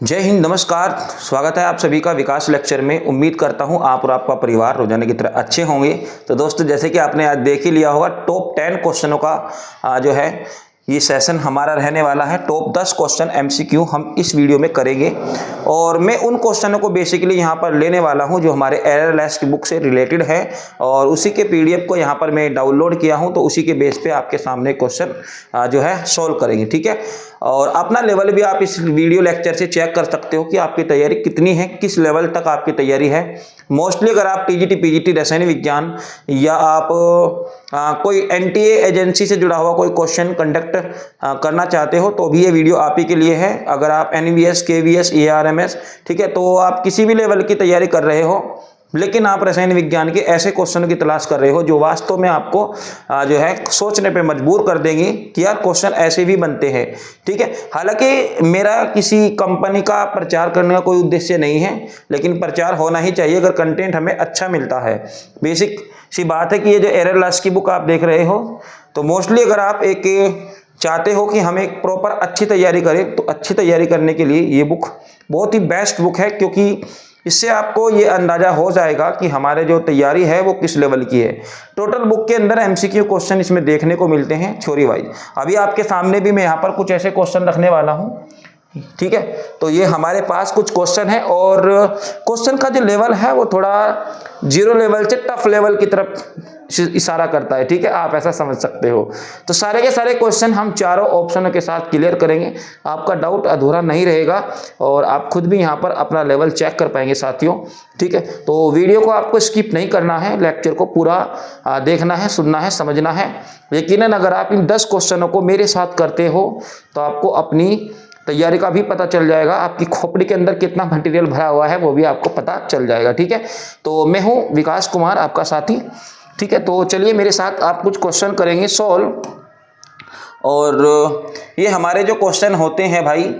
जय हिंद, नमस्कार। स्वागत है आप सभी का विकास लेक्चर में। उम्मीद करता हूं आप और आपका परिवार रोजाना की तरह अच्छे होंगे। तो दोस्तों, जैसे कि आपने आज देख ही लिया होगा, टॉप 10 क्वेश्चनों का जो है ये सेशन हमारा रहने वाला है। टॉप 10 क्वेश्चन एमसीक्यू हम इस वीडियो में करेंगे और मैं उन क्वेश्चनों को बेसिकली यहाँ पर लेने वाला हूँ जो हमारे एररलेस की बुक से रिलेटेड है और उसी के पीडीएफ को यहाँ पर मैं डाउनलोड किया हूँ। तो उसी के बेस पे आपके सामने क्वेश्चन जो है सोल्व करेंगे, ठीक है। और अपना लेवल भी आप इस वीडियो लेक्चर से चेक कर सकते हो कि आपकी तैयारी कितनी है, किस लेवल तक आपकी तैयारी है। मोस्टली अगर आप टीजीटी पीजीटी रसायन विज्ञान या आप कोई एनटीए एजेंसी से जुड़ा हुआ कोई क्वेश्चन कंडक्ट करना चाहते हो तो भी ये वीडियो आप ही के लिए है। अगर आप एनवीएस केवीएस एआरएमएस, ठीक है, तो आप किसी भी लेवल की तैयारी कर रहे हो लेकिन आप रसायन विज्ञान के ऐसे क्वेश्चन की तलाश कर रहे हो जो वास्तव में आपको जो है सोचने पे मजबूर कर देंगे कि यार क्वेश्चन ऐसे भी बनते हैं, ठीक है। हालांकि मेरा किसी कंपनी का प्रचार करने का कोई उद्देश्य नहीं है, लेकिन प्रचार होना ही चाहिए अगर कंटेंट हमें अच्छा मिलता है। बेसिक सी बात है कि ये जो एररलेस की बुक आप देख रहे हो, तो मोस्टली अगर आप एक चाहते हो कि हम एक प्रॉपर अच्छी तैयारी करें तो अच्छी तैयारी करने के लिए ये बुक बहुत ही बेस्ट बुक है, क्योंकि इससे आपको ये अंदाजा हो जाएगा कि हमारे जो तैयारी है वो किस लेवल की है। टोटल बुक के अंदर एमसीक्यू क्वेश्चन इसमें देखने को मिलते हैं थ्योरी वाइज। अभी आपके सामने भी मैं यहाँ पर कुछ ऐसे क्वेश्चन रखने वाला हूँ, ठीक है। तो ये हमारे पास कुछ क्वेश्चन है और क्वेश्चन का जो लेवल है वो थोड़ा जीरो लेवल से टफ लेवल की तरफ इशारा करता है, ठीक है, आप ऐसा समझ सकते हो। तो सारे के सारे क्वेश्चन हम चारों ऑप्शनों के साथ क्लियर करेंगे, आपका डाउट अधूरा नहीं रहेगा और आप खुद भी यहाँ पर अपना लेवल चेक कर पाएंगे साथियों, ठीक है। तो वीडियो को आपको स्किप नहीं करना है, लेक्चर को पूरा देखना है, सुनना है, समझना है। यकीनन अगर आप इन 10 क्वेश्चनों को मेरे साथ करते हो तो आपको अपनी तैयारी का भी पता चल जाएगा, आपकी खोपड़ी के अंदर कितना मटेरियल भरा हुआ है वो भी आपको पता चल जाएगा, ठीक है। तो मैं हूँ विकास कुमार, आपका साथी, ठीक है। तो चलिए मेरे साथ आप कुछ क्वेश्चन करेंगे सॉल्व। और ये हमारे जो क्वेश्चन होते हैं भाई,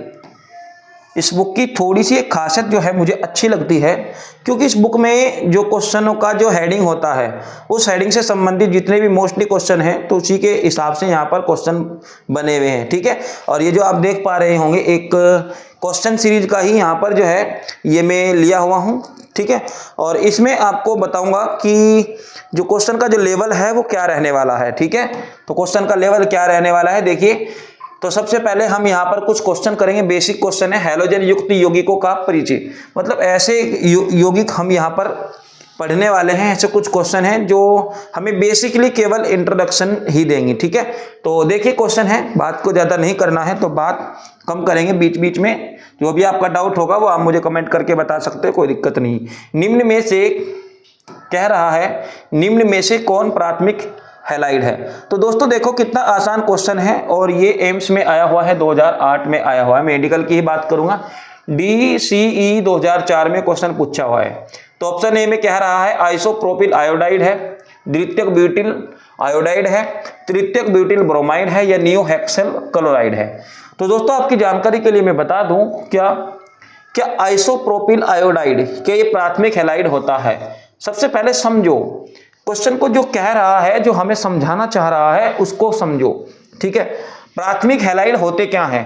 इस बुक की थोड़ी सी एक खासियत जो है मुझे अच्छी लगती है, क्योंकि इस बुक में जो क्वेश्चनों का जो हेडिंग होता है उस हेडिंग से संबंधित जितने भी मोस्टली क्वेश्चन हैं तो उसी के हिसाब से यहाँ पर क्वेश्चन बने हुए हैं, ठीक है। और ये जो आप देख पा रहे होंगे एक क्वेश्चन सीरीज का ही यहाँ पर जो है ये मैं लिया हुआ हूँ, ठीक है। और इसमें आपको बताऊंगा कि जो क्वेश्चन का जो लेवल है वो क्या रहने वाला है, ठीक है। तो क्वेश्चन का लेवल क्या रहने वाला है देखिए। तो सबसे पहले हम यहाँ पर कुछ क्वेश्चन करेंगे। बेसिक क्वेश्चन है हैलोजन युक्त यौगिकों का परिचय, मतलब ऐसे यौगिक हम यहाँ पर पढ़ने वाले हैं। ऐसे कुछ क्वेश्चन हैं जो हमें बेसिकली केवल इंट्रोडक्शन ही देंगे, ठीक है। तो देखिए क्वेश्चन है, बात को ज़्यादा नहीं करना है तो बात कम करेंगे, बीच बीच में जो भी आपका डाउट होगा वो आप मुझे कमेंट करके बता सकते हो, कोई दिक्कत नहीं। निम्न में से कह रहा है, निम्न में से कौन प्राथमिक हैलाइड है। तो दोस्तों देखो कितना आसान क्वेश्चन है और ये एम्स में आया हुआ है, 2008 में आया हुआ है। मेडिकल की ही बात करूंगा, DCE 2004 में क्वेश्चन पूछा हुआ है। तो ऑप्शन ए में कह रहा है आइसोप्रोपिल आयोडाइड है, द्वितीयक ब्यूटिल आयोडाइड है, तृतीयक ब्यूटिल ब्रोमाइड है या नियोहेक्सेल क्लोराइड है। तो दोस्तों आपकी जानकारी के लिए मैं बता दूं, क्या आइसोप्रोपिल आयोडाइड क्या ये प्राथमिक हैलाइड होता है। सबसे पहले समझो क्वेश्चन को, जो कह रहा है, जो हमें समझाना चाह रहा है उसको समझो, ठीक है। प्राथमिक हैलाइड होते क्या हैं।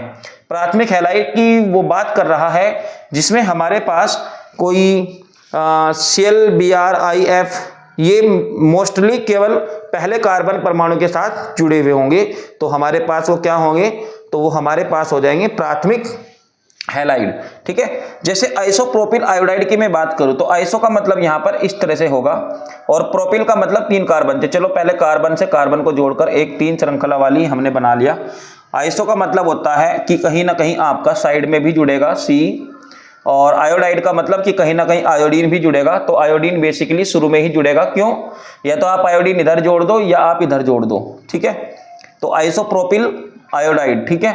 प्राथमिक हैलाइड की वो बात कर रहा है जिसमें हमारे पास कोई ClBrIF ये मोस्टली केवल पहले कार्बन परमाणु के साथ जुड़े हुए होंगे, तो हमारे पास वो क्या होंगे, तो वो हमारे पास हो जाएंगे प्राथमिक हैलाइड, ठीक है। जैसे आइसोप्रोपिल आयोडाइड की मैं बात करूं तो आइसो का मतलब यहां पर इस तरह से होगा और प्रोपिल का मतलब 3 कार्बन से। चलो पहले कार्बन से कार्बन को जोड़कर एक 3 श्रृंखला वाली हमने बना लिया। आइसो का मतलब होता है कि कहीं ना कहीं आपका साइड में भी जुड़ेगा C, और आयोडाइड का मतलब कि कहीं ना कहीं आयोडीन भी जुड़ेगा। तो आयोडीन बेसिकली शुरू में ही जुड़ेगा, क्यों, या तो आप आयोडीन इधर जोड़ दो या आप इधर जोड़ दो, ठीक है। तो आइसोप्रोपिल आयोडाइड, ठीक है।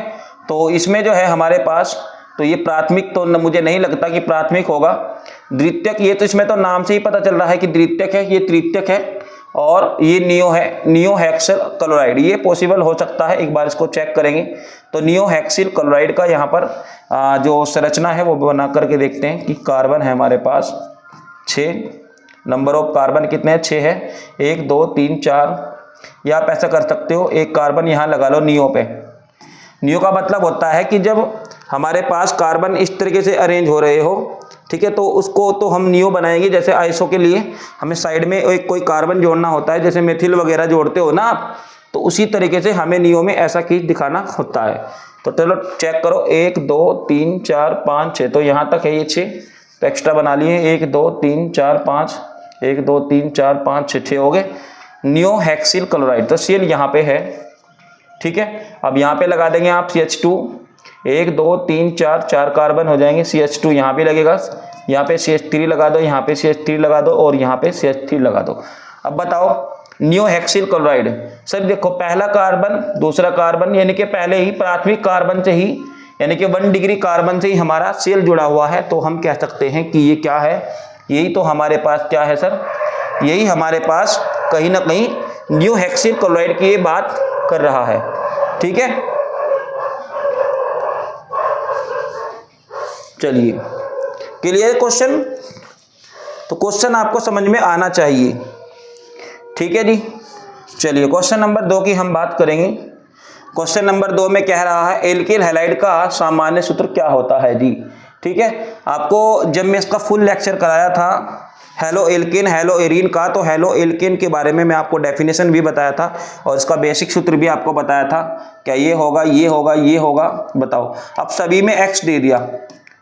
तो इसमें जो है हमारे पास, तो ये प्राथमिक तो मुझे नहीं लगता कि प्राथमिक होगा। द्वितीयक, ये तो इसमें तो नाम से ही पता चल रहा है कि द्वितीयक है, ये तृतीयक है और ये नियोहेक्सिल क्लोराइड, ये पॉसिबल हो सकता है, एक बार इसको चेक करेंगे। तो नियोहेक्सिल क्लोराइड का यहाँ पर जो संरचना है वो बना करके देखते हैं कि कार्बन है हमारे पास 6, नंबर ऑफ कार्बन कितने हैं, 6 है, 1 2 3 4, या आप ऐसा कर सकते हो एक कार्बन यहाँ लगा लो नियो पे। नियो का मतलब होता है कि जब हमारे पास कार्बन इस तरीके से अरेंज हो रहे हो, ठीक है, तो उसको तो हम नियो बनाएंगे। जैसे आइसो के लिए हमें साइड में एक कोई कार्बन जोड़ना होता है, जैसे मेथिल वगैरह जोड़ते हो ना आप, तो उसी तरीके से हमें नियो में ऐसा खींच दिखाना होता है। तो चलो चेक करो, 1 2 3 4 5 6, तो यहाँ तक है ये 6, तो एक्स्ट्रा बना लिए 1 2 3 4 5, 1 2 3 4 5 6, 6 हो गए। नियो हेक्सिल क्लोराइड, तो सीएल यहाँ पे है, ठीक है। अब यहाँ पे लगा देंगे आप CH2, 1 2 3 4, 4 कार्बन हो जाएंगे, CH2 यहाँ पे लगेगा, यहाँ पे CH3 लगा दो, यहाँ पे CH3 लगा दो और यहाँ पे CH3 लगा दो। अब बताओ नियो हेक्सिल क्लोराइड, सर देखो पहला कार्बन दूसरा कार्बन, यानी कि पहले ही प्राथमिक कार्बन से ही, यानी कि 1 डिग्री कार्बन से ही हमारा सेल जुड़ा हुआ है, तो हम कह सकते हैं कि ये क्या है, यही तो हमारे पास क्या है सर, यही हमारे पास कहीं ना कहीं नियो हेक्सिल क्लोराइड की ये बात कर रहा है, ठीक है। चलिए क्लियर क्वेश्चन, तो क्वेश्चन आपको समझ में आना चाहिए, ठीक है जी। चलिए क्वेश्चन नंबर 2 की हम बात करेंगे। क्वेश्चन नंबर 2 में कह रहा है एल्किल हैलाइड का सामान्य सूत्र क्या होता है जी, ठीक है। आपको जब मैं इसका फुल लेक्चर कराया था हेलो एल्केन हेलो एरीन का, तो हेलो एल्केन के बारे में मैं आपको डेफिनेशन भी बताया था और इसका बेसिक सूत्र भी आपको बताया था, क्या ये होगा ये होगा ये होगा, बताओ। अब सभी में X दे दिया,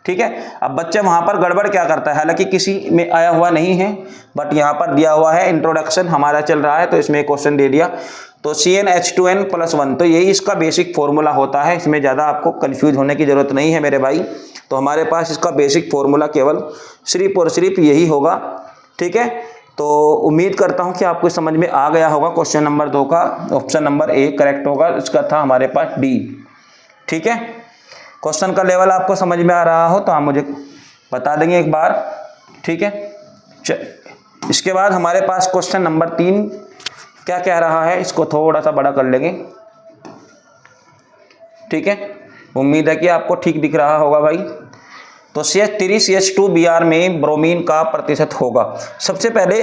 ठीक है। अब बच्चा वहां पर गड़बड़ क्या करता है, हालांकि किसी में आया हुआ नहीं है, बट यहाँ पर दिया हुआ है, इंट्रोडक्शन हमारा चल रहा है, तो इसमें एक क्वेश्चन दे दिया, तो CnH2n+1, तो यही इसका बेसिक फॉर्मूला होता है, इसमें ज़्यादा आपको कंफ्यूज होने की जरूरत नहीं है मेरे भाई। तो हमारे पास इसका बेसिक फॉर्मूला केवल सिर्फ और सिर्फ यही होगा, ठीक है। तो उम्मीद करता हूँ कि आपको समझ में आ गया होगा। क्वेश्चन नंबर 2 का ऑप्शन नंबर A करेक्ट होगा, इसका था हमारे पास D, ठीक है। क्वेश्चन का लेवल आपको समझ में आ रहा हो तो आप मुझे बता देंगे एक बार, ठीक है। इसके बाद हमारे पास क्वेश्चन नंबर 3 क्या कह रहा है, इसको थोड़ा सा बड़ा कर लेंगे, ठीक है। उम्मीद है कि आपको ठीक दिख रहा होगा भाई। तो CH3 CH2Br में ब्रोमीन का प्रतिशत होगा। सबसे पहले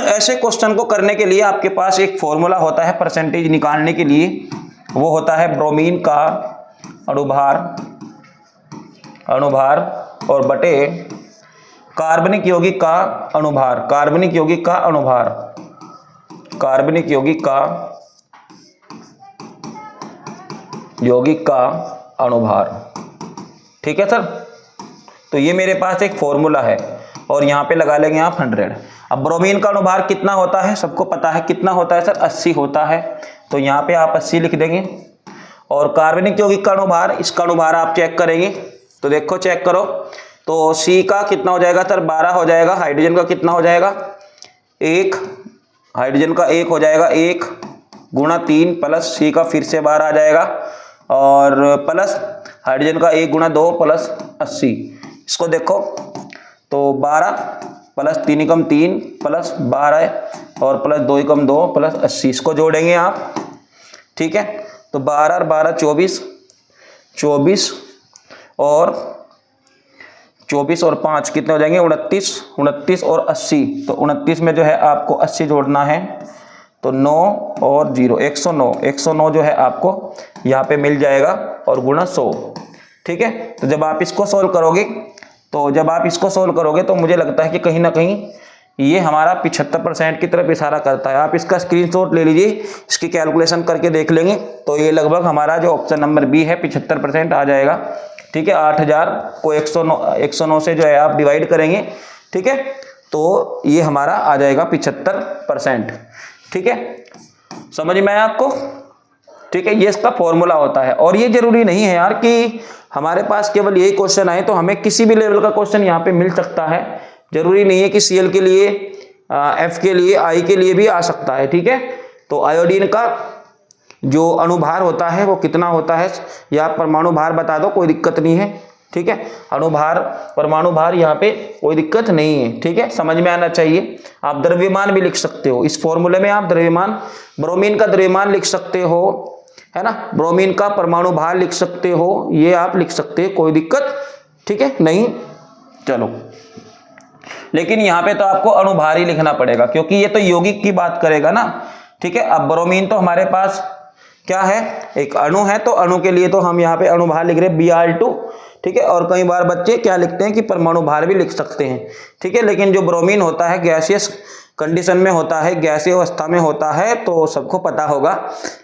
ऐसे क्वेश्चन को करने के लिए आपके पास एक फॉर्मूला होता है परसेंटेज निकालने के लिए, वो होता है ब्रोमीन का अणुभार और बटे कार्बनिक यौगिक का अणुभार, कार्बनिक यौगिक का अणुभार, कार्बनिक यौगिक का अणुभार, ठीक है सर। तो ये मेरे पास एक फॉर्मूला है और यहाँ पे लगा लेंगे आप 100। अब ब्रोमीन का अणुभार कितना होता है, सबको पता है कितना होता है सर, 80 होता है, तो यहाँ पे आप 80 लिख देंगे। और कार्बनिक यौगिक का अणुभार, इसका अणुभार आप चेक करेंगे, तो देखो चेक करो, तो C का कितना हो जाएगा सर, 12 हो जाएगा। हाइड्रोजन का कितना हो जाएगा, 1, हाइड्रोजन का 1 हो जाएगा, 1 गुणा 3 प्लस C का फिर से 12 आ जाएगा, और प्लस हाइड्रोजन का 1 गुणा 2 प्लस 80, इसको देखो तो 12 प्लस 3 एकम 3 प्लस 12 और प्लस 2 एकम 2 प्लस 80, इसको जोड़ेंगे आप, ठीक है। तो 12 और 12 24, 24 और 5 कितने हो जाएंगे, 29, 29 और 80, तो 29 में जो है आपको 80 जोड़ना है, तो 9 और 0 109, 109 जो है आपको यहाँ पे मिल जाएगा और गुणा 100, ठीक है। तो जब आप इसको सोल्व करोगे तो मुझे लगता है कि कहीं ना कहीं ये हमारा 75% की तरफ इशारा करता है। आप इसका स्क्रीनशॉट ले लीजिए, इसकी कैलकुलेशन करके देख लेंगे, तो ये लगभग हमारा जो ऑप्शन नंबर B है 75% आ जाएगा, ठीक है। 8000 को 109 से जो है आप डिवाइड करेंगे, ठीक है, तो ये हमारा आ जाएगा 75%, ठीक है। समझ में आया आपको, ठीक है। ये इसका फॉर्मूला होता है, और ये जरूरी नहीं है यार कि हमारे पास केवल यही क्वेश्चन आए, तो हमें किसी भी लेवल का क्वेश्चन यहाँ पे मिल सकता है, जरूरी नहीं है कि Cl के लिए, F के लिए, I के लिए भी आ सकता है, ठीक है। तो आयोडीन का जो अणुभार होता है वो कितना होता है, या परमाणु भार बता दो, कोई दिक्कत नहीं है, ठीक है। अणुभार परमाणु भार यहाँ पे कोई दिक्कत नहीं है, ठीक है, समझ में आना चाहिए। आप द्रव्यमान भी लिख सकते हो इस फॉर्मूले में, आप द्रव्यमान, ब्रोमीन का द्रव्यमान लिख सकते हो, है ना, ब्रोमीन का परमाणु भार लिख सकते हो, ये आप लिख सकते हैं, कोई दिक्कत, ठीक है, नहीं। चलो, लेकिन यहाँ पे तो आपको अणुभार ही लिखना पड़ेगा, क्योंकि ये तो यौगिक की बात करेगा ना, ठीक है। अब ब्रोमीन तो हमारे पास क्या है, एक अणु है, तो अणु के लिए तो हम यहाँ पे अणु भार लिख रहे हैं Br2, ठीक है। और कई बार बच्चे क्या लिखते हैं कि परमाणु भार भी लिख सकते हैं, ठीक है। लेकिन जो ब्रोमीन होता है गैसियस कंडीशन में होता है, गैसीय अवस्था में होता है, तो सबको पता होगा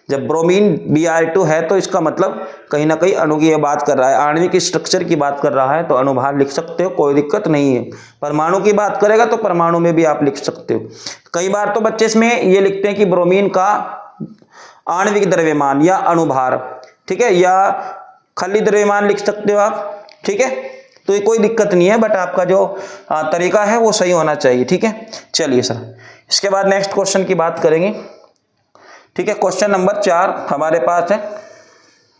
जब ब्रोमीन Br2 है तो इसका मतलब कहीं ना कहीं अणु की ये बात कर रहा है, आणविक स्ट्रक्चर की बात कर रहा है, तो अणुभार लिख सकते हो, कोई दिक्कत नहीं है। परमाणु की बात करेगा तो परमाणु में भी आप लिख सकते हो। कई बार तो बच्चे इसमें ये लिखते हैं कि ब्रोमीन का आणविक द्रव्यमान या अणुभार, ठीक है, या खली द्रव्यमान लिख सकते हो आप, ठीक है। तो ये कोई दिक्कत नहीं है, बट आपका जो तरीका है वो सही होना चाहिए, ठीक है। चलिए सर, इसके बाद नेक्स्ट क्वेश्चन की बात करेंगे, ठीक है। क्वेश्चन नंबर 4 हमारे पास है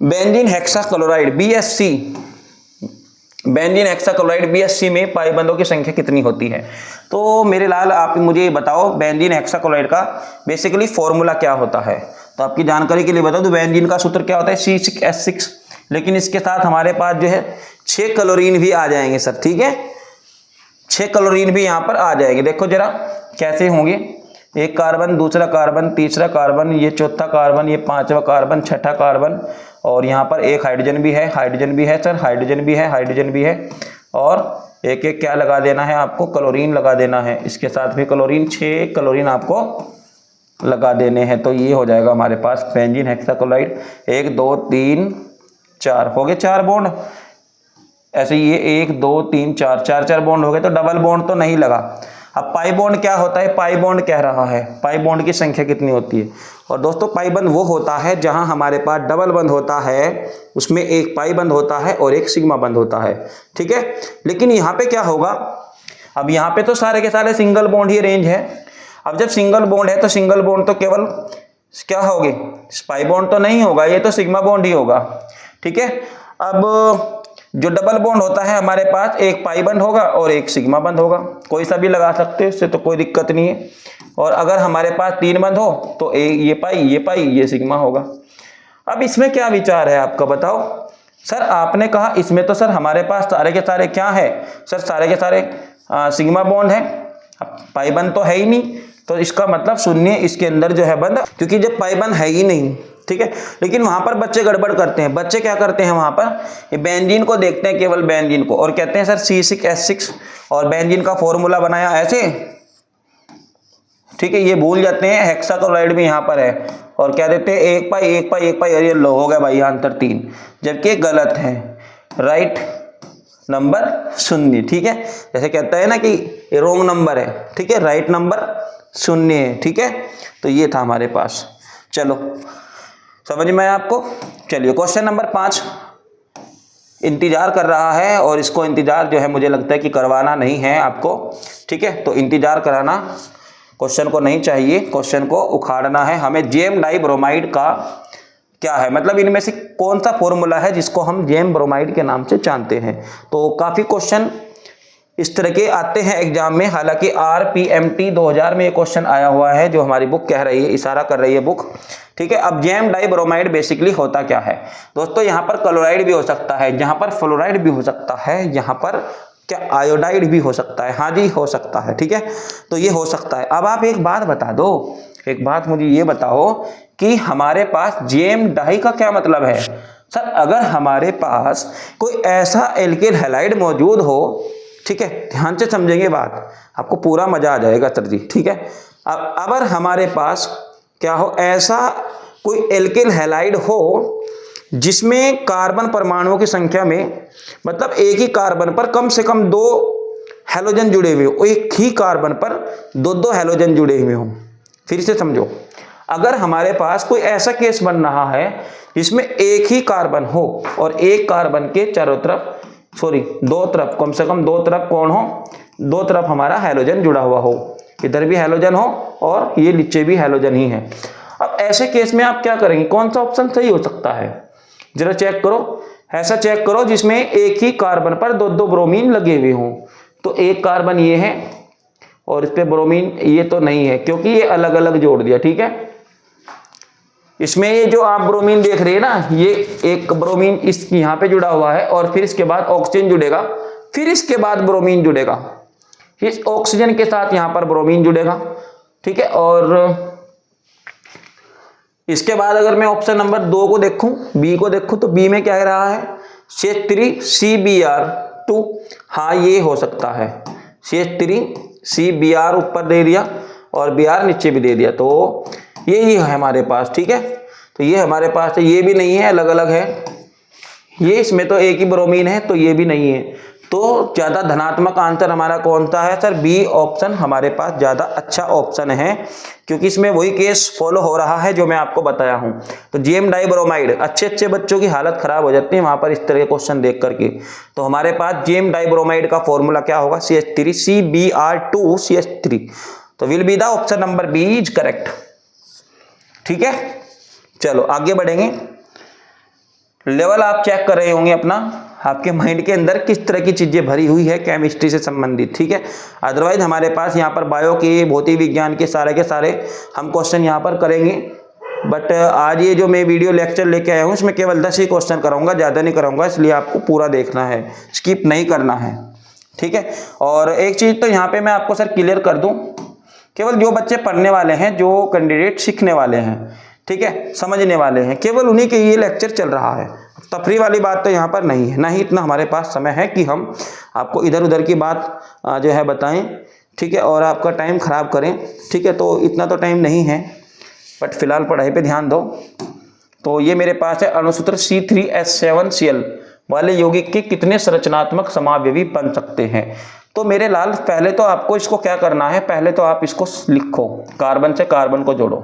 benzene hexachloride BHC, benzene hexachloride BHC में पाई बंधों की संख्या कितनी होती है। तो मेरे लाल आप मुझे बताओ बेंजीन हेक्साक्लोराइड का बेसिकली फॉर्मूला क्या होता है। तो आपकी जानकारी के लिए बता दूं, बेंजीन का सूत्र क्या होता है C6H6, लेकिन इसके साथ हमारे पास जो है 6 क्लोरीन भी आ जाएंगे सर, ठीक है। 6 क्लोरीन भी यहाँ पर आ जाएंगे। देखो जरा कैसे होंगे, एक कार्बन, दूसरा कार्बन, तीसरा कार्बन, ये चौथा कार्बन, ये पांचवा कार्बन, छठा कार्बन, और यहाँ पर एक हाइड्रोजन भी है, हाइड्रोजन भी है सर, हाइड्रोजन भी है, हाइड्रोजन भी है, और एक एक क्या लगा देना है आपको, क्लोरीन लगा देना है, इसके साथ भी क्लोरीन, 6 क्लोरीन आपको लगा देने हैं। तो ये हो जाएगा हमारे पास बेंजीन हेक्साक्लोराइड। 1 2 3 4 हो गए 4 बॉन्ड, ऐसे ये 1 2 3 4 4 बॉन्ड हो गए। तो डबल बॉन्ड तो नहीं लगा। अब पाई बॉन्ड क्या होता है, पाई बॉन्ड कह रहा है पाई बॉन्ड की संख्या कितनी होती है। और दोस्तों पाई बंध वो होता है जहां हमारे पास डबल बंध होता है, उसमें एक पाई बंध होता है और एक सिग्मा बंध होता है, ठीक है। लेकिन यहाँ पे क्या होगा, अब यहाँ पे तो सारे के सारे सिंगल बॉन्ड ही रेंज है। अब जब सिंगल बॉन्ड है तो सिंगल बॉन्ड तो केवल क्या होगी, पाई बॉन्ड तो नहीं होगा, ये तो सिग्मा बॉन्ड ही होगा, ठीक है। अब जो डबल बॉन्ड होता है हमारे पास एक पाई बंध होगा और एक सिग्मा बंध होगा, कोई सा भी लगा सकते हो, इससे तो कोई दिक्कत नहीं है। और अगर हमारे पास 3 बंध हो तो ये पाई ये सिग्मा होगा। अब इसमें क्या विचार है आपका, बताओ सर। आपने कहा इसमें तो सर हमारे पास सारे के सारे क्या है सर, सारे के सारे सिग्मा बॉन्ड है, पाई बंध तो है ही नहीं, तो इसका मतलब शून्य इसके अंदर जो है बंध, क्योंकि जब पाई बंध है ही नहीं, ठीक है। लेकिन वहां पर बच्चे गड़बड़ करते हैं। बच्चे क्या करते हैं, वहां पर ये बेंजीन को देखते हैं, केवल बेंजीन को, और कहते हैं सर C6H6, और बेंजीन का फॉर्मूला बनाया ऐसे, ठीक है। ये भूल जाते हैं हेक्साक्लोराइड भी यहाँ पर है, और क्या देते हैं 1 पाई, और ये लो हो गया भाई आंसर 3, जबकि गलत है, राइट नंबर 0, ठीक है। जैसे कहता है ना कि ये रॉन्ग नंबर है, ठीक है, राइट नंबर 0 है, ठीक है। तो ये था हमारे पास, चलो समझ में आया आपको। चलिए क्वेश्चन नंबर 5 इंतजार कर रहा है, और इसको इंतजार जो है मुझे लगता है कि करवाना नहीं है आपको, ठीक है। तो इंतजार कराना क्वेश्चन को नहीं चाहिए, क्वेश्चन को उखाड़ना है हमें। जेम डाई ब्रोमाइड का क्या है, मतलब इनमें से कौन सा फॉर्मूला है जिसको हम जेम ब्रोमाइड के नाम से जानते हैं। तो काफी क्वेश्चन इस तरह के आते हैं एग्जाम में। हालांकि RPMT 2000 में ये क्वेश्चन आया हुआ है, जो हमारी बुक कह रही है, इशारा कर रही है बुक, ठीक है। अब जेम डाई ब्रोमाइड बेसिकली होता क्या है दोस्तों, यहाँ पर क्लोराइड भी हो सकता है, यहाँ पर फ्लोराइड भी हो सकता है, यहाँ पर क्या आयोडाइड भी हो सकता है, हाँ जी हो सकता है, ठीक है। तो ये हो सकता है। अब आप एक बात बता दो, एक बात मुझे ये बताओ कि हमारे पास जेम डाई का क्या मतलब है। सर अगर हमारे पास कोई ऐसा एल्किल हैलाइड मौजूद हो, ठीक है, ध्यान से समझेंगे बात, आपको पूरा मजा आ जाएगा सर जी, ठीक है। अब अगर हमारे पास क्या हो, ऐसा कोई एल्किल हैलाइड हो जिसमें कार्बन परमाणुओं की संख्या में, मतलब एक ही कार्बन पर कम से कम 2 हैलोजन जुड़े हुए हो, एक ही कार्बन पर 2 हैलोजन जुड़े हुए हों। फिर से समझो, अगर हमारे पास कोई ऐसा केस बन रहा है जिसमें एक ही कार्बन हो और एक कार्बन के चारों तरफ, सॉरी 2 तरफ, कम से कम 2 तरफ कौन हो, 2 तरफ हमारा हैलोजन जुड़ा हुआ हो, इधर भी हैलोजन हो और ये नीचे भी हैलोजन ही है। अब ऐसे केस में आप क्या करेंगे, कौन सा ऑप्शन सही हो सकता है, जरा चेक करो। ऐसा चेक करो जिसमें एक ही कार्बन पर 2 ब्रोमीन लगे हुए हों। तो एक कार्बन ये है और इस पे ब्रोमीन ये तो नहीं है, क्योंकि ये अलग अलग जोड़ दिया, ठीक है। इसमें ये जो आप ब्रोमीन देख रहे हैं ना, ये एक ब्रोमीन इस यहाँ पे जुड़ा हुआ है, और फिर इसके बाद ऑक्सीजन जुड़ेगा, फिर इसके बाद ब्रोमीन जुड़ेगा, इस ऑक्सीजन के साथ यहाँ पर ब्रोमीन जुड़ेगा, ठीक है। और इसके बाद अगर मैं ऑप्शन नंबर 2 को देखूं, बी को देखूं, तो बी में क्या रहा है, CH3 CBr2। हाँ ये हो सकता है, CH3 CBr ऊपर दे दिया और Br नीचे भी दे दिया, तो यही है हमारे पास। ठीक है, तो ये हमारे पास है, ये भी नहीं है, अलग अलग है। ये इसमें तो एक ही ब्रोमीन है, तो ये भी नहीं है। तो ज़्यादा धनात्मक आंसर हमारा कौन सा है सर, बी ऑप्शन हमारे पास ज़्यादा अच्छा ऑप्शन है, क्योंकि इसमें वही केस फॉलो हो रहा है जो मैं आपको बताया हूँ। तो GM डाइब्रोमाइड, अच्छे बच्चों की हालत खराब हो जाती है वहाँ पर इस तरह के क्वेश्चन देख करके। तो हमारे पास GM डाइब्रोमाइड का फॉर्मूला क्या होगा, CH3 CBr2 CH3। तो will be the option number B is correct. ठीक है, चलो आगे बढ़ेंगे। लेवल आप चेक कर रहे होंगे अपना, आपके माइंड के अंदर किस तरह की चीजें भरी हुई है केमिस्ट्री से संबंधित। ठीक है, अदरवाइज हमारे पास यहाँ पर बायो के, भौतिक विज्ञान के सारे हम क्वेश्चन यहाँ पर करेंगे। बट आज ये जो मैं वीडियो लेक्चर लेके आया हूँ इसमें केवल 10 ही क्वेश्चन कराऊंगा, ज़्यादा नहीं कराऊंगा, इसलिए आपको पूरा देखना है, स्किप नहीं करना है। ठीक है, और एक चीज़ तो यहाँ पे मैं आपको सर क्लियर कर दूँ, केवल जो बच्चे पढ़ने वाले हैं, जो कैंडिडेट सीखने वाले हैं, ठीक है, समझने वाले हैं, केवल उन्हीं के ये लेक्चर चल रहा है। तफरी वाली बात तो यहाँ पर नहीं है, ना ही इतना हमारे पास समय है कि हम आपको इधर उधर की बात जो है बताएं। ठीक है, और आपका टाइम ख़राब करें। ठीक है, तो इतना तो टाइम नहीं है, बट फिलहाल पढ़ाई पे ध्यान दो। तो ये मेरे पास है, अणुसूत्र C3H7Cl वाले यौगिक के कितने संरचनात्मक समावयवी बन सकते हैं। तो मेरे लाल पहले तो आपको इसको क्या करना है, पहले तो आप इसको लिखो, कार्बन से कार्बन को जोड़ो।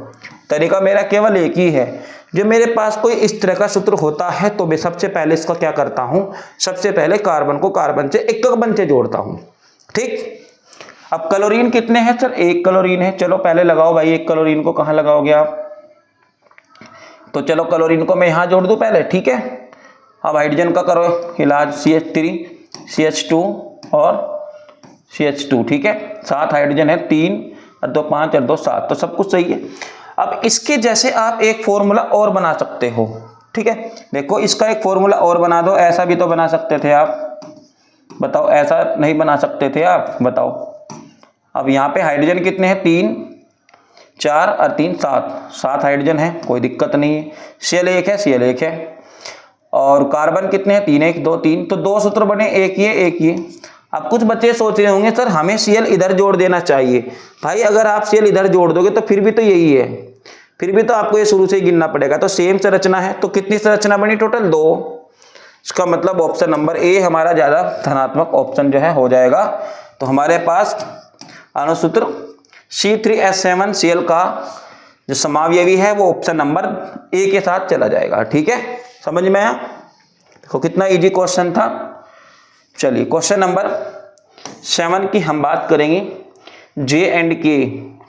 तरीका मेरा केवल एक ही है, जो मेरे पास कोई इस तरह का सूत्र होता है तो मैं सबसे पहले इसका क्या करता हूं, सबसे पहले कार्बन को कार्बन से एक कार्बन से जोड़ता हूं। ठीक, अब क्लोरीन कितने हैं सर, 1 क्लोरीन है। चलो पहले लगाओ भाई, 1 क्लोरीन को कहां लगाओगे आप, तो चलो क्लोरीन को मैं यहां जोड़ दूं पहले। ठीक है, अब हाइड्रोजन का करो इलाज, CH3 CH2 और CH2। ठीक है, 7 हाइड्रोजन है, 3 और 2 5 और 2 7, तो सब कुछ सही है। अब इसके जैसे आप एक फॉर्मूला और बना सकते हो। ठीक है, देखो इसका एक फॉर्मूला और बना दो, ऐसा भी तो बना सकते थे आप, बताओ, ऐसा नहीं बना सकते थे आप, बताओ। अब यहाँ पे हाइड्रोजन कितने हैं, 3 4 और 3 7 हाइड्रोजन है, कोई दिक्कत नहीं है। Cl एक है, और कार्बन कितने हैं, 3 1 2 3, तो 2 सूत्र बने, एक ये। अब कुछ बच्चे सोच रहे होंगे सर हमें Cl इधर जोड़ देना चाहिए। भाई अगर आप Cl इधर जोड़ दोगे तो फिर भी तो यही है, फिर भी तो आपको ये शुरू से ही गिनना पड़ेगा। तो सेम संरचना है, तो कितनी संरचना बनी टोटल, 2। इसका मतलब ऑप्शन नंबर ए हमारा ज्यादा धनात्मक ऑप्शन जो है हो जाएगा। तो हमारे पास अणुसूत्र C3H7Cl का जो समावयवी है वो ऑप्शन नंबर ए के साथ चला जाएगा। ठीक है, समझ में आया, देखो कितना इजी क्वेश्चन था। चलिए क्वेश्चन नंबर 7 की हम बात करेंगे, J&K।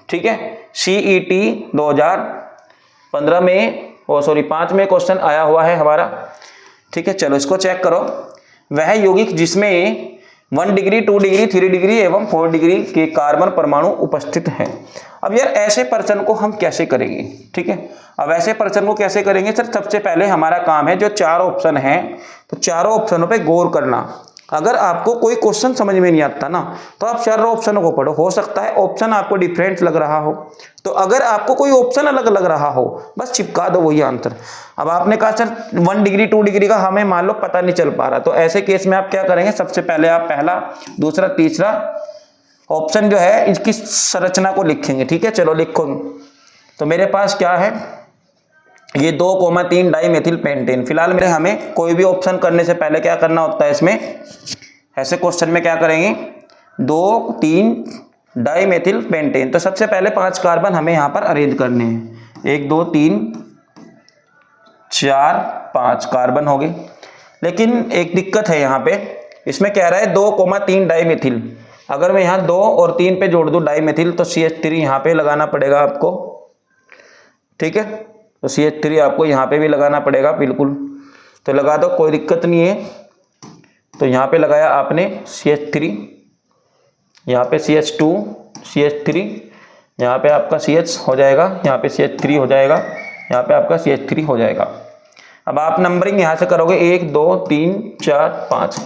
ठीक है, CET 2015 में 5 में क्वेश्चन आया हुआ है हमारा। ठीक है, चलो इसको चेक करो। वह यौगिक जिसमें 1 डिग्री 2 डिग्री 3 डिग्री एवं 4 डिग्री के कार्बन परमाणु उपस्थित हैं। अब यार ऐसे प्रश्न को हम कैसे करेंगे। ठीक है, अब ऐसे प्रश्न को कैसे करेंगे सर, सबसे पहले हमारा काम है जो 4 ऑप्शन है, तो चारों ऑप्शनों पे गौर करना। अगर आपको कोई क्वेश्चन समझ में नहीं आता ना, तो आप चारों ऑप्शनों को पढ़ो, हो सकता है ऑप्शन आपको डिफरेंट लग रहा हो, तो अगर आपको कोई ऑप्शन अलग लग रहा हो बस चिपका दो वही आंसर। अब आपने कहा सर 1 डिग्री 2 डिग्री का हमें मान लो पता नहीं चल पा रहा, तो ऐसे केस में आप क्या करेंगे, सबसे पहले आप पहला दूसरा तीसरा ऑप्शन जो है इसकी संरचना को लिखेंगे। ठीक है, चलो लिखो। तो मेरे पास क्या है, ये 2,3 डाई मेथिल पेंटेन। फिलहाल मेरे हमें कोई भी ऑप्शन करने से पहले क्या करना होता है, इसमें ऐसे क्वेश्चन में क्या करेंगे, 2 3 डाई मेथिल पेंटेन। तो सबसे पहले 5 कार्बन हमें यहाँ पर अरेंज करने हैं, 1 2 3 4 5 कार्बन हो गए। लेकिन एक दिक्कत है यहाँ पे, इसमें कह रहा है 2,3 डाई मेथिल। अगर मैं यहाँ 2 और 3 पे जोड़ दूँ डाई मेथिल, तो CH3 यहाँ पे लगाना पड़ेगा आपको। ठीक है, तो CH3 आपको यहाँ पे भी लगाना पड़ेगा, बिल्कुल। तो लगा दो, कोई दिक्कत नहीं है। तो यहाँ पे लगाया आपने CH3, यहाँ पे CH2 CH3, यहाँ पे आपका CH हो जाएगा, यहाँ पे CH3 हो जाएगा, यहाँ पे आपका CH3 हो जाएगा। अब आप नंबरिंग यहाँ से करोगे 1 2 3 4 5।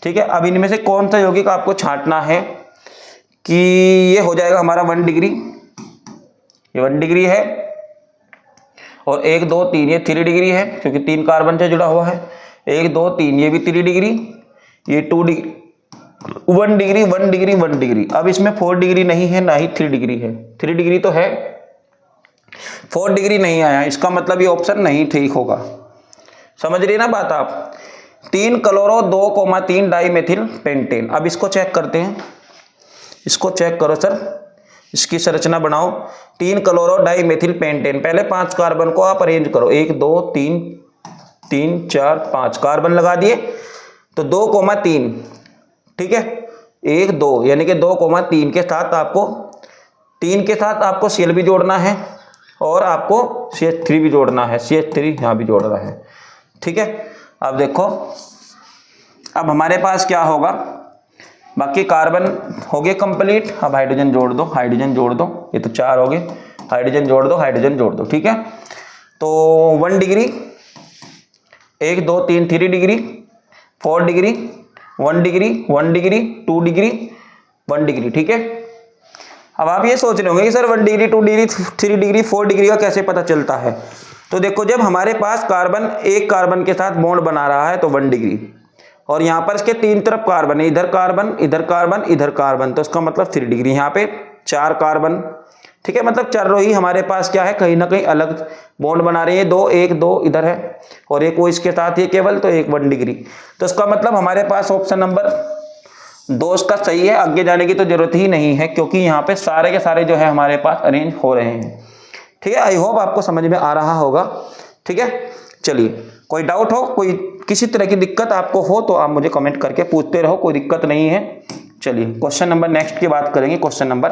ठीक है, अब इनमें से कौन सा यौगिक आपको छांटना है कि ये हो जाएगा हमारा 1 डिग्री, ये 1 डिग्री है। और 1 2 3 ये 3 डिग्री है क्योंकि 3 कार्बन से जुड़ा हुआ है। 1 2 3 ये भी 3 डिग्री, ये 2 डिग्री, 1 डिग्री 1 डिग्री 1 डिग्री। अब इसमें 4 डिग्री नहीं है ना ही 3 डिग्री है। 3 डिग्री तो है, 4 डिग्री नहीं आया, इसका मतलब ये ऑप्शन नहीं ठीक होगा। समझ रही ना बात आप। 3 क्लोरो 2,3 डाई मेथिल पेंटेन। अब इसको चेक करते हैं, इसको चेक करो सर, इसकी संरचना बनाओ। 3 क्लोरो डाई मेथिल पेंटेन, पहले 5 कार्बन को आप अरेंज करो, 1 2 3 3 4 5 कार्बन लगा दिए, तो 2,3, ठीक है, 1 2 यानी कि 2,3 के साथ आपको 3 के साथ आपको Cl भी जोड़ना है और आपको CH3 भी जोड़ना है, CH3 यहाँ भी जोड़ रहा है, ठीक है। अब देखो, अब हमारे पास क्या होगा, बाकी कार्बन हो गए कंप्लीट। अब हाइड्रोजन जोड़ दो, हाइड्रोजन जोड़ दो, ये तो 4 हो गए, हाइड्रोजन जोड़ दो, हाइड्रोजन जोड़ दो, ठीक है। तो 1 degree, 1 2 3 3 degree, 4 degree, 1 degree 1 degree, 2 degree 1 degree, ठीक है। अब आप ये सोच रहे होंगे कि sir 1 degree 2 degree 3 degree 4 degree का कैसे पता चलता है। तो देखो, जब हमारे पास कार्बन एक कार्बन के साथ बॉन्ड बना रहा है तो 1 डिग्री, और यहाँ पर इसके 3 तरफ कार्बन है, इधर कार्बन इधर कार्बन इधर कार्बन, तो इसका मतलब 3 डिग्री। यहाँ पे 4 कार्बन, ठीक है, मतलब चारों ही हमारे पास क्या है, कहीं ना कहीं अलग बॉन्ड बना रही है। 2 1 2 इधर है और एक वो इसके साथ ही केवल, तो 1 डिग्री। तो इसका मतलब हमारे पास ऑप्शन नंबर 2 इसका सही है। आगे जाने की तो जरूरत ही नहीं है क्योंकि यहाँ पे सारे के सारे जो है हमारे पास अरेंज हो रहे हैं, ठीक है। आई होप आपको समझ में आ रहा होगा, ठीक है। चलिए, कोई डाउट हो, कोई किसी तरह की दिक्कत आपको हो तो आप मुझे कमेंट करके पूछते रहो, कोई दिक्कत नहीं है। चलिए, क्वेश्चन नंबर नेक्स्ट की बात करेंगे। क्वेश्चन नंबर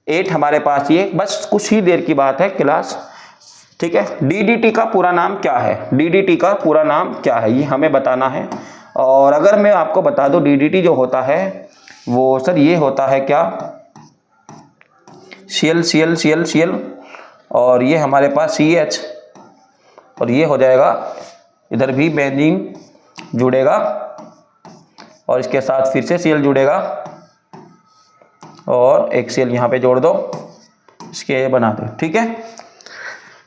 8 हमारे पास, ये बस कुछ ही देर की बात है क्लास, ठीक है। DDT का पूरा नाम क्या है, DDT का पूरा नाम क्या है, ये हमें बताना है। और अगर मैं आपको बता दूं, DDT जो होता है वो सर ये होता है क्या, Cl Cl Cl Cl, और ये हमारे पास CH, और ये हो जाएगा, इधर भी बेंजीन जुड़ेगा और इसके साथ फिर से Cl जुड़ेगा और एक Cl यहाँ पे जोड़ दो, इसके बना दो, ठीक है।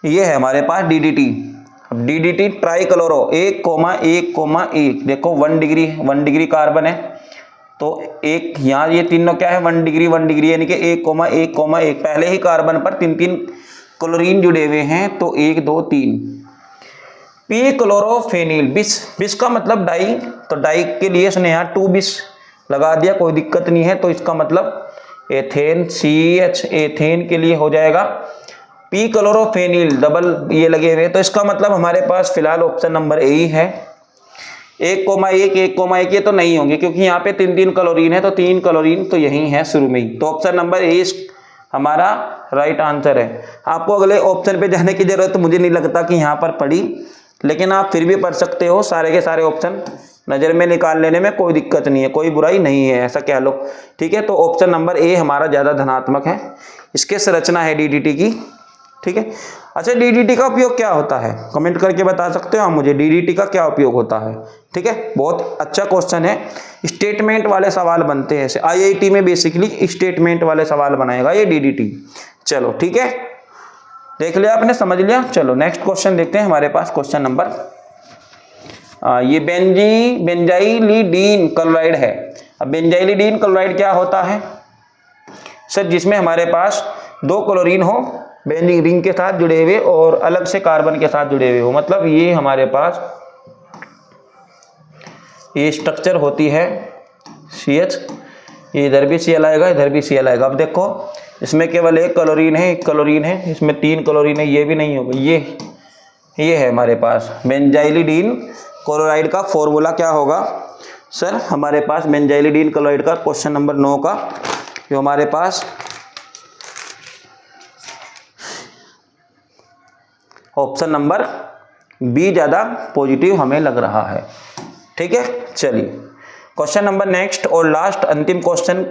ये है हमारे पास DDT। अब DDT ट्राइक्लोरो 1,1,1, देखो 1 डिग्री कार्बन है, तो एक यहाँ ये तीनों क्या है, 1 डिग्री यानी कि 1,1,1, पहले ही कार्बन पर 3 क्लोरीन जुड़े हुए हैं, तो 1 2 3। पी क्लोरोफेनिल, बिस का मतलब डाई, तो डाई के लिए इसने यहाँ 2 बिस लगा दिया, कोई दिक्कत नहीं है। तो इसका मतलब एथेन, CH एथेन के लिए हो जाएगा पी क्लोरोफेनिल, डबल ये लगे हुए, तो इसका मतलब हमारे पास फिलहाल ऑप्शन नंबर ए ही है। 1,1,1,1 ये तो नहीं होंगे क्योंकि यहाँ पे 3 क्लोरीन है, तो 3 क्लोरीन तो यही है शुरू में ही, तो ऑप्शन नंबर ए हमारा राइट आंसर है। आपको अगले ऑप्शन पे जाने की जरूरत मुझे नहीं लगता कि यहाँ पर पड़ी, लेकिन आप फिर भी पढ़ सकते हो, सारे के सारे ऑप्शन नज़र में निकाल लेने में कोई दिक्कत नहीं है, कोई बुराई नहीं है, ऐसा कह लो, ठीक है। तो ऑप्शन नंबर ए हमारा ज़्यादा धनात्मक है, इसके संरचना है DDT की, ठीक है। अच्छा, DDT का उपयोग क्या होता है, कमेंट करके बता सकते हो आप मुझे, DDT का क्या उपयोग होता है, ठीक है। बहुत अच्छा क्वेश्चन है, स्टेटमेंट वाले सवाल बनते हैं ऐसे, IIT में बेसिकली स्टेटमेंट वाले सवाल बनाएगा ये DDT। चलो ठीक है, देख लिया आपने, समझ लिया। चलो नेक्स्ट क्वेश्चन देखते हैं हमारे पास, क्वेश्चन नंबर ये बेंजाइलिडीन क्लोराइड है। अब बेंजाइलिडीन क्लोराइड क्या होता है सर, जिसमें हमारे पास 2 क्लोरीन हो बेंजीन रिंग के साथ जुड़े हुए और अलग से कार्बन के साथ जुड़े हुए हो, मतलब ये हमारे पास ये स्ट्रक्चर होती है CH, इधर भी Cl आएगा, इधर भी Cl आएगा। अब देखो, इसमें केवल 1 क्लोरीन है, 1 क्लोरीन है, इसमें 3 क्लोरीन है, ये भी नहीं होगा, ये है हमारे पास बेंजाइलिडीन क्लोराइड का फॉर्मूला क्या होगा सर, हमारे पास बेंजाइलिडीन क्लोराइड का क्वेश्चन नंबर 9 का जो हमारे पास ऑप्शन नंबर बी ज़्यादा पॉजिटिव हमें लग रहा है, ठीक है। चलिए क्वेश्चन नंबर नेक्स्ट और लास्ट, अंतिम क्वेश्चन,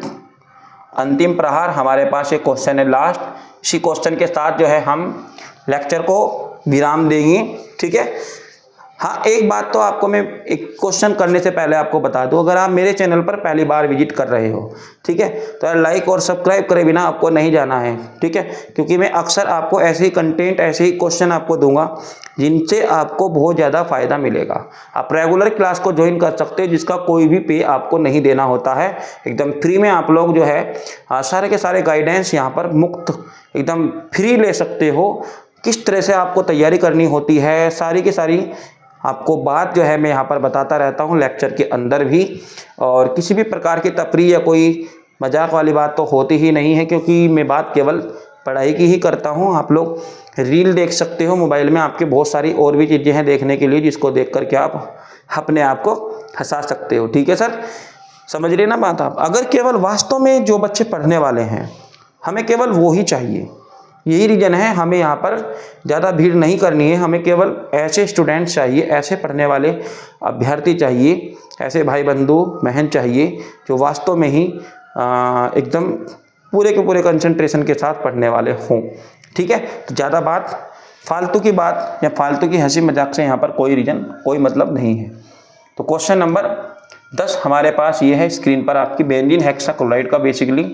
अंतिम प्रहार हमारे पास एक क्वेश्चन है लास्ट। इसी क्वेश्चन के साथ जो है हम लेक्चर को विराम देंगे, ठीक है। हाँ, एक बात तो आपको मैं एक क्वेश्चन करने से पहले आपको बता दूं, अगर आप मेरे चैनल पर पहली बार विजिट कर रहे हो, ठीक है, तो लाइक और सब्सक्राइब करे बिना आपको नहीं जाना है, ठीक है, क्योंकि मैं अक्सर आपको ऐसे ही कंटेंट, ऐसे ही क्वेश्चन आपको दूंगा जिनसे आपको बहुत ज़्यादा फायदा मिलेगा। आप रेगुलर क्लास को ज्वाइन कर सकते हो, जिसका कोई भी पे आपको नहीं देना होता है, एकदम फ्री में आप लोग जो है सारे के सारे गाइडेंस यहाँ पर मुफ्त एकदम फ्री ले सकते हो। किस तरह से आपको तैयारी करनी होती है, सारी की सारी आपको बात जो है मैं यहाँ पर बताता रहता हूँ लेक्चर के अंदर भी। और किसी भी प्रकार की तफरीह या कोई मजाक वाली बात तो होती ही नहीं है, क्योंकि मैं बात केवल पढ़ाई की ही करता हूँ। आप लोग रील देख सकते हो मोबाइल में, आपके बहुत सारी और भी चीज़ें हैं देखने के लिए, जिसको देख कर के आप अपने आप को हंसा सकते हो। ठीक है सर, समझ रहे ना बात आप। अगर केवल वास्तव में जो बच्चे पढ़ने वाले हैं, हमें केवल वो ही चाहिए, यही रीज़न है, हमें यहाँ पर ज़्यादा भीड़ नहीं करनी है, हमें केवल ऐसे स्टूडेंट्स चाहिए, ऐसे पढ़ने वाले अभ्यर्थी चाहिए, ऐसे भाई बंधु बहन चाहिए जो वास्तव में ही एकदम पूरे के पूरे कंसंट्रेशन के साथ पढ़ने वाले हों। ठीक है, तो ज़्यादा बात, फालतू की बात या फालतू की हंसी मजाक से यहाँ पर कोई रीज़न, कोई मतलब नहीं है। तो क्वेश्चन नंबर 10 हमारे पास ये है स्क्रीन पर आपकी, बेंजीन हेक्साक्लोराइड का बेसिकली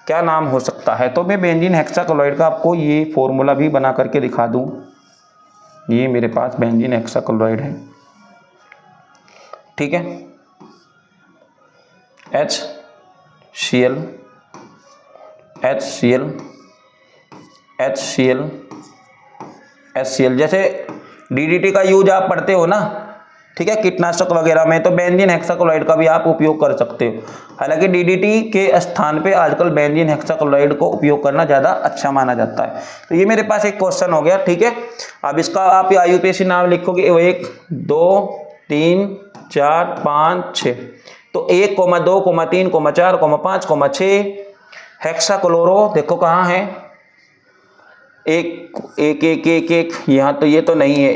क्या नाम हो सकता है। तो मैं बेंजीन हेक्साक्लोराइड का आपको ये फॉर्मूला भी बना करके दिखा दूं। ये मेरे पास बेंजीन हेक्साक्लोराइड है, ठीक है, HCl HCl HCl HCl। जैसे DDT का यूज आप पढ़ते हो ना, ठीक है, कीटनाशक वगैरह में, तो बेंजीन हेक्साक्लोराइड का भी आप उपयोग कर सकते हो। हालांकि DDT के स्थान पे आजकल बेंजीन हेक्साक्लोराइड को उपयोग करना ज़्यादा अच्छा माना जाता है। तो ये मेरे पास एक क्वेश्चन हो गया, ठीक है। अब इसका आप IUPAC नाम लिखोगे 1 2 3 4 5 6, तो 1, 2, 3, 4, 5, 6 हेक्साक्लोरो देखो कहाँ है, एक यहाँ, तो ये तो नहीं है,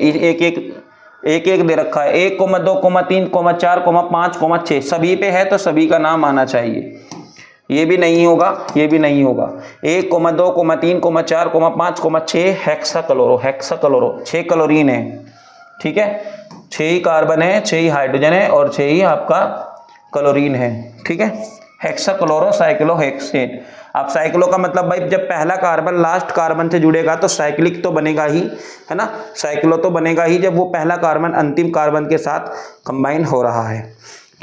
एक दे रखा है, 1, 2, 3, 4, 5, 6 सभी पे है, तो सभी का नाम आना चाहिए। ये भी नहीं होगा, ये भी नहीं होगा। 1, 2, 3, 4, 5, 6 हेक्साक्लोरो 6 क्लोरीन है, ठीक है, 6 ही कार्बन है, 6 ही हाइड्रोजन है और 6 ही आपका क्लोरीन है, ठीक है, हेक्साक्लोरो साइक्लोहेक्सेन। अब साइक्लो का मतलब भाई जब पहला कार्बन लास्ट कार्बन से जुड़ेगा तो साइक्लिक तो बनेगा ही, है ना, साइक्लो तो बनेगा ही जब वो पहला कार्बन अंतिम कार्बन के साथ कंबाइन हो रहा है,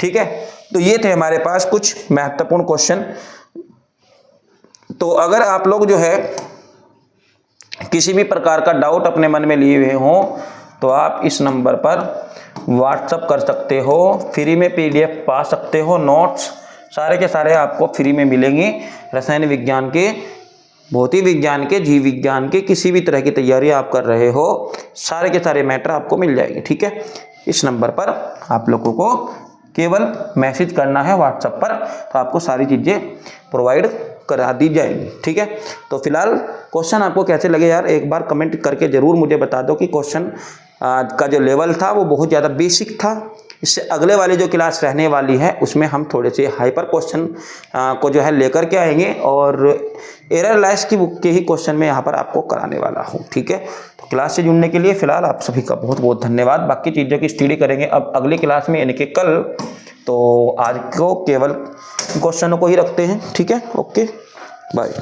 ठीक है। तो ये थे हमारे पास कुछ महत्वपूर्ण क्वेश्चन। तो अगर आप लोग जो है किसी भी प्रकार का डाउट अपने मन में लिए हुए हों, तो आप इस नंबर पर व्हाट्सअप कर सकते हो, फ्री में PDF पा सकते हो, नोट्स सारे के सारे आपको फ्री में मिलेंगे। रसायन विज्ञान के, भौतिक विज्ञान के, जीव विज्ञान के, किसी भी तरह की तैयारी आप कर रहे हो, सारे के सारे मैटर आपको मिल जाएंगे, ठीक है। इस नंबर पर आप लोगों को केवल मैसेज करना है व्हाट्सएप पर, तो आपको सारी चीज़ें प्रोवाइड करा दी जाएंगी, ठीक है। तो फिलहाल क्वेश्चन आपको कैसे लगे यार, एक बार कमेंट करके ज़रूर मुझे बता दो कि क्वेश्चन का जो लेवल था वो बहुत ज़्यादा बेसिक था। इससे अगले वाली जो क्लास रहने वाली है उसमें हम थोड़े से हाइपर क्वेश्चन को जो है लेकर के आएंगे, और एरर लाइस की बुक के ही क्वेश्चन में यहाँ पर आपको कराने वाला हूँ, ठीक है। तो क्लास से जुड़ने के लिए फ़िलहाल आप सभी का बहुत बहुत धन्यवाद। बाकी चीज़ों की स्टडी करेंगे अब अगली क्लास में, यानी कि कल। तो आज को केवल क्वेश्चनों को ही रखते हैं, ठीक है, ओके बाय।